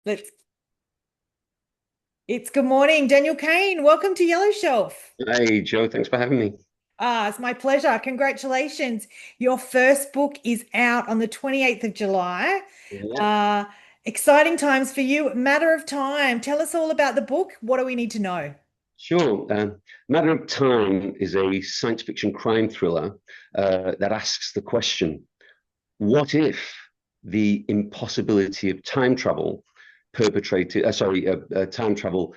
Let's. It's good morning, Daniel Caine. Welcome to Yellow Shelf. Hey, Joe, thanks for having me. It's my pleasure. Congratulations. Your first book is out on the 28th of July. Yeah, Uh, Exciting times for you. Matter of Time. Tell us all about the book. What do we need to know? sure. Matter of Time is a science fiction crime thriller that asks the question, what if the impossibility of time travel time travel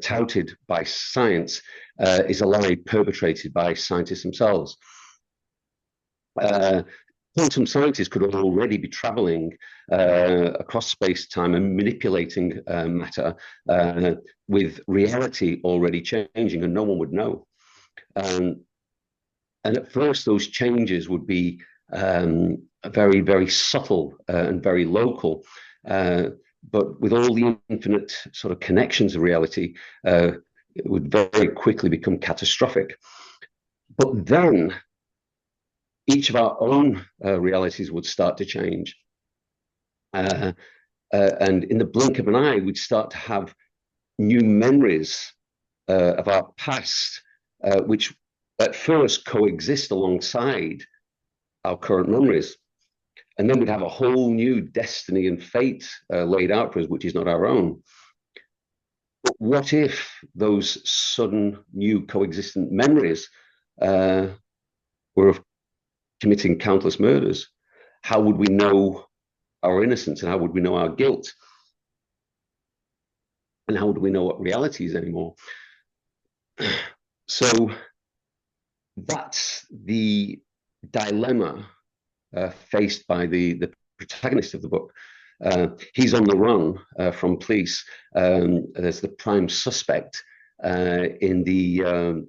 touted by science is a lie perpetrated by scientists themselves? Uh, Quantum scientists could already be traveling across space time and manipulating matter with reality already changing, and no one would know. Um, and at first, those changes would be very, very subtle and very local. But with all the infinite sort of connections of reality, it would very quickly become catastrophic. But then each of our own realities would start to change. Uh, and in the blink of an eye, we'd start to have new memories of our past, which at first coexist alongside our current memories. And then we'd have a whole new destiny and fate laid out for us, which is not our own. But what if those sudden new coexistent memories were of committing countless murders? How would we know our innocence, and how would we know our guilt, and how would we know what reality is anymore? So that's the dilemma faced by the protagonist of the book. He's on the run from police. There's the prime suspect in the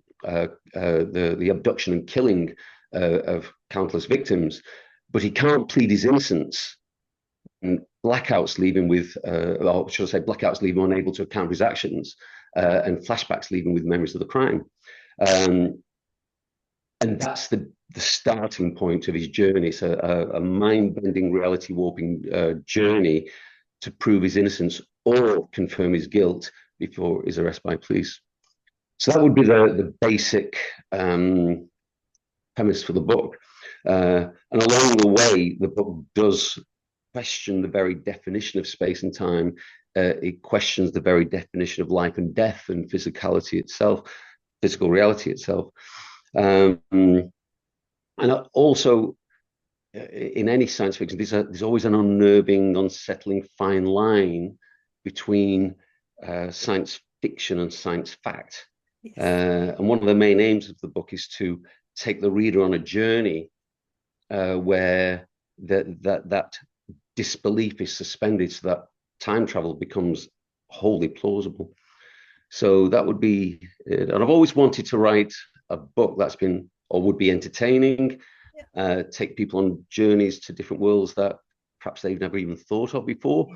abduction and killing of countless victims, but he can't plead his innocence. And blackouts leave him with, or should I say, blackouts leave him unable to account for his actions, and flashbacks leave him with memories of the crime. Um, and that's the starting point of his journey. It's a mind-bending, reality-warping journey to prove his innocence or confirm his guilt before his arrest by police. So that would be the basic premise for the book. And along the way, the book does question the very definition of space and time. It questions the very definition of life and death and physicality itself, physical reality itself. And also, in any science fiction, there's always an unnerving, unsettling fine line between science fiction and science fact. Yes. And one of the main aims of the book is to take the reader on a journey where that disbelief is suspended so that time travel becomes wholly plausible. So that would be it. And I've always wanted to write a book that's been or would be entertaining, Yeah. take people on journeys to different worlds that perhaps they've never even thought of before,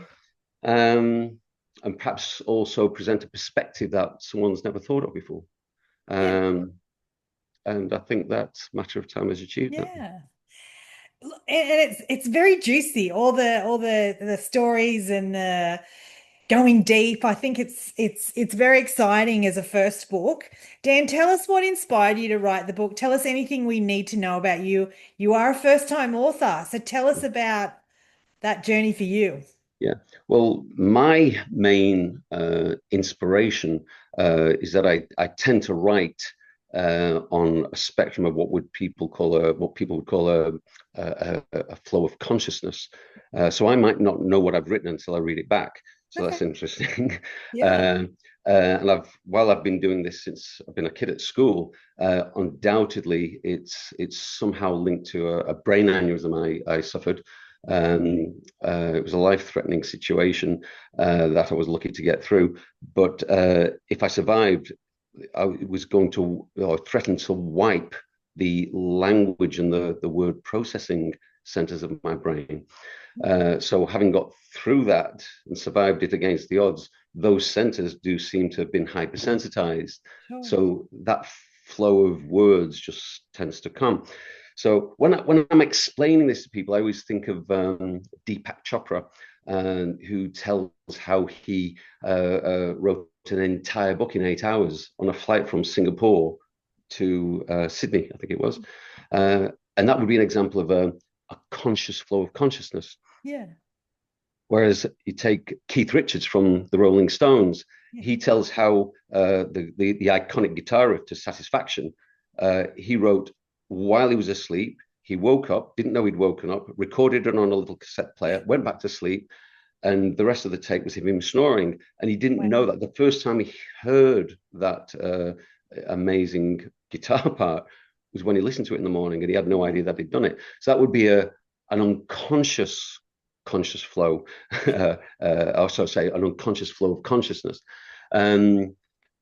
um, and perhaps also present a perspective that someone's never thought of before. Yeah. Um, and I think that Matter of Time has achieved that. Yeah. And it's very juicy. All the stories and going deep. I think it's very exciting as a first book. Dan, tell us what inspired you to write the book. Tell us anything we need to know about you. You are a first-time author, so tell us about that journey for you. Yeah. Well, my main inspiration is that I tend to write on a spectrum of what people would call a flow of consciousness. So I might not know what I've written until I read it back. So Okay. that's interesting. Yeah. And while I've been doing this since I've been a kid at school, undoubtedly it's somehow linked to a brain aneurysm I suffered. It was a life-threatening situation that I was lucky to get through. But if I survived, I was going to or threaten to wipe the language and the word processing centers of my brain. So having got through that and survived it against the odds, those centers do seem to have been hypersensitized. Sure. So that flow of words just tends to come. So when I'm explaining this to people, I always think of Deepak Chopra. and who tells how he wrote an entire book in 8 hours on a flight from Singapore to Sydney, I think it was. And that would be an example of a conscious flow of consciousness. Yeah. Whereas you take Keith Richards from the Rolling Stones, Yeah. he tells how the iconic guitar riff to Satisfaction, he wrote while he was asleep. He woke up, didn't know he'd woken up, recorded it on a little cassette player, went back to sleep, and the rest of the tape was him snoring. And he didn't know Wow. that the first time he heard that amazing guitar part was when he listened to it in the morning, and he had no Yeah. idea that he'd done it. So that would be an unconscious conscious flow, also say an unconscious flow of consciousness. Um,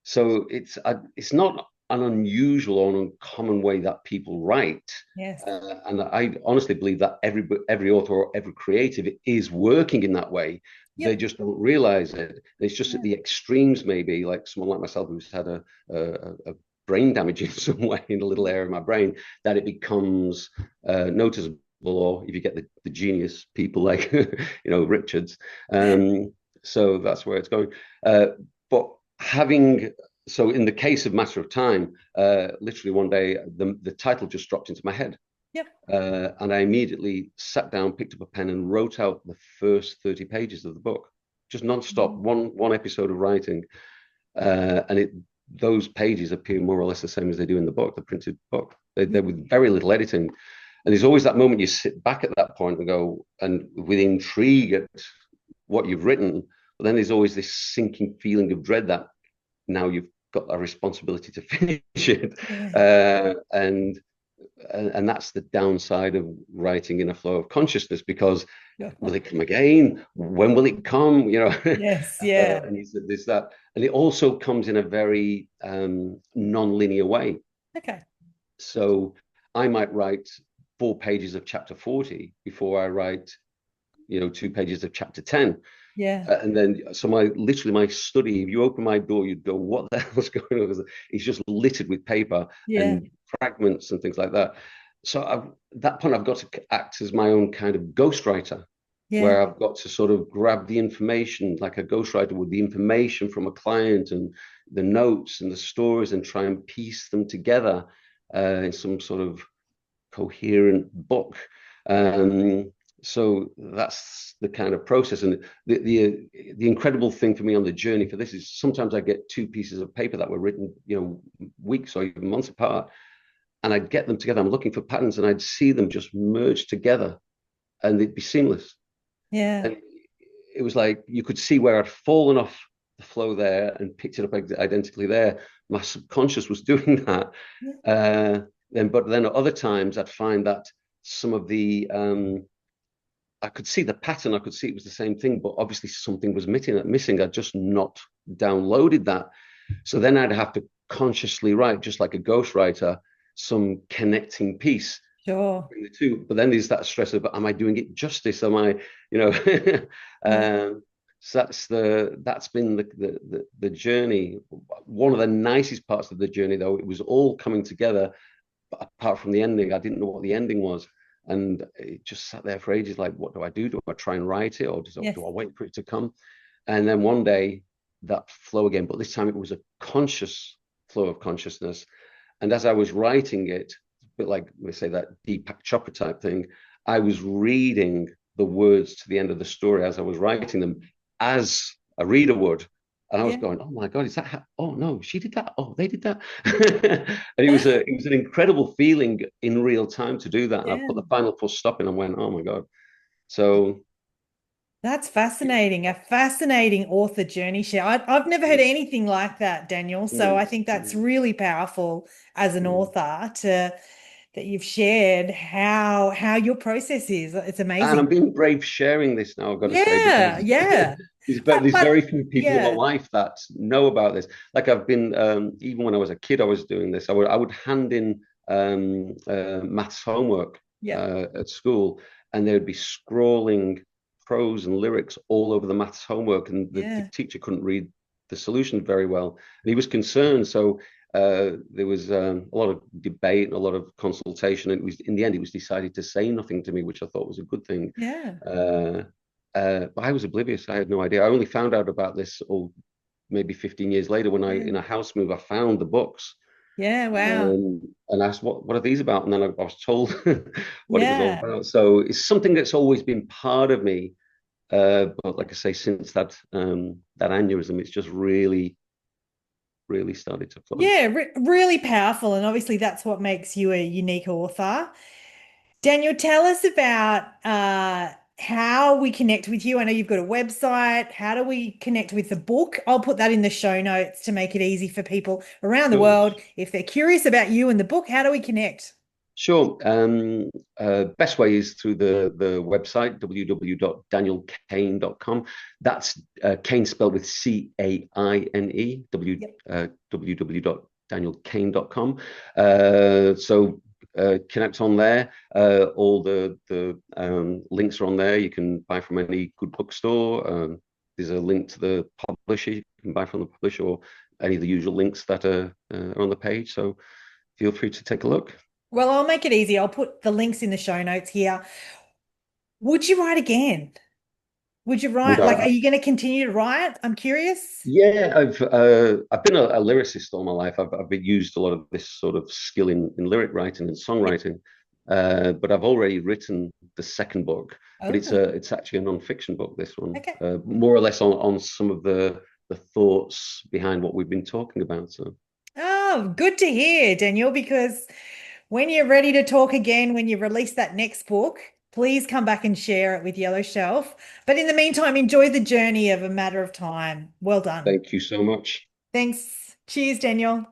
so it's not an unusual or an uncommon way that people write. Yes. And I honestly believe that every author or every creative is working in that way. They Yep. just don't realize it. It's just at Yeah. the extremes, maybe like someone like myself who's had a brain damage in some way in a little area of my brain, that it becomes noticeable. Or if you get the genius people like Richards, so that's where it's going. But having so in the case of Matter of Time, literally one day the title just dropped into my head, Yep. and I immediately sat down, picked up a pen, and wrote out the first 30 pages of the book, just non-stop, Mm. one episode of writing, and those pages appear more or less the same as they do in the book, the printed book. They're with very little editing. And there's always that moment you sit back at that point and go, and with intrigue at what you've written, but then there's always this sinking feeling of dread that now you've got a responsibility to finish it. Yeah. And that's the downside of writing in a flow of consciousness, because Yeah. will it come again? When will it come? Yes. Yeah. And there's that. And it also comes in a very non-linear way. Okay. So I might write 4 pages of chapter 40 before I write, 2 pages of chapter 10. Yeah. And then, so my study, if you open my door, you'd go, what the hell's going on? It's just littered with paper Yeah. and fragments and things like that. So at that point, I've got to act as my own kind of ghostwriter, Yeah. where I've got to sort of grab the information like a ghostwriter would, the information from a client and the notes and the stories, and try and piece them together in some sort of coherent book. So that's the kind of process. And the incredible thing for me on the journey for this is sometimes I get 2 pieces of paper that were written, weeks or even months apart, and I'd get them together. I'm looking for patterns, and I'd see them just merge together, and it'd be seamless. Yeah. And it was like you could see where I'd fallen off the flow there and picked it up identically there. My subconscious was doing that. Yeah. But then at other times I'd find that some of the I could see the pattern, I could see it was the same thing, but obviously something was missing. I'd just not downloaded that. So then I'd have to consciously write, just like a ghostwriter, some connecting piece Sure. between the two. But then there's that stress of, am I doing it justice? Am I, Yeah. so that's been the journey. One of the nicest parts of the journey, though, it was all coming together. But apart from the ending, I didn't know what the ending was. And it just sat there for ages, like, what do I do? Do I try and write it, or Yes. do I wait for it to come? And then one day that flow again, but this time it was a conscious flow of consciousness. And as I was writing it, a bit like we say that Deepak Chopra type thing, I was reading the words to the end of the story as I was writing them, as a reader would. And I was Yeah. going, oh my God, is that oh no, she did that. Oh, they did that. And it was an incredible feeling in real time to do that. And I Yeah. put the final full stop in and went, oh my God. So That's fascinating. A fascinating author journey share. I've never heard anything like that, Daniel. So mm, I think that's mm, really powerful as an mm. author to that you've shared how your process is. It's And I'm amazing. being brave sharing this now, I've got to say, Yeah, because yeah. there's But very few people in my yeah, life that know about this. Like I've been, even when I was a kid, I was doing this. I would hand in maths homework yeah, at school, and they would be scrawling prose and lyrics all over the maths homework, and the yeah, teacher couldn't read the solution very well, and he was concerned. So there was a lot of debate and a lot of consultation, and it was in the end it was decided to say nothing to me, which I thought was a good thing. yeah. Uh, But I was oblivious. I had no idea. I only found out about this maybe 15 years later when I, Yeah. in a house move, I found the books Yeah, wow. and asked, what are these about? And then I was told what it was all Yeah. about. So it's something that's always been part of me. But like I say, since that aneurysm, it's just really started to Yeah, flourish. really powerful. And obviously that's what makes you a unique author. Daniel, tell us about how we connect with you. I know you've got a website. How do we connect with the book? I'll put that in the show notes to make it easy for people around the Sure. world. If they're curious about you and the book, how do we connect? Sure. Best way is through the website, www.danielcaine.com. That's Caine spelled with Caine, Yep. www.danielcaine.com. So connect on there. All the links are on there. You can buy from any good bookstore. There's a link to the publisher. You can buy from the publisher or any of the usual links that are on the page. So feel free to take a look. Well, I'll make it easy. I'll put the links in the show notes here. Would you write again? Would you Would write, like, are I? you going to continue to write? I'm curious. Yeah, I've been a lyricist all my life. I've been used a lot of this sort of skill in lyric writing and Yep. songwriting. But I've already written the second book, but Oh, it's actually a non-fiction book. This one, okay. more or less on some of the thoughts behind what we've been talking about. So Oh, good to hear, Daniel, because when you're ready to talk again, when you release that next book, please come back and share it with Yellow Shelf. But in the meantime, enjoy the journey of A Matter of Time. Well done. thank you so much. Thanks. Cheers, Daniel.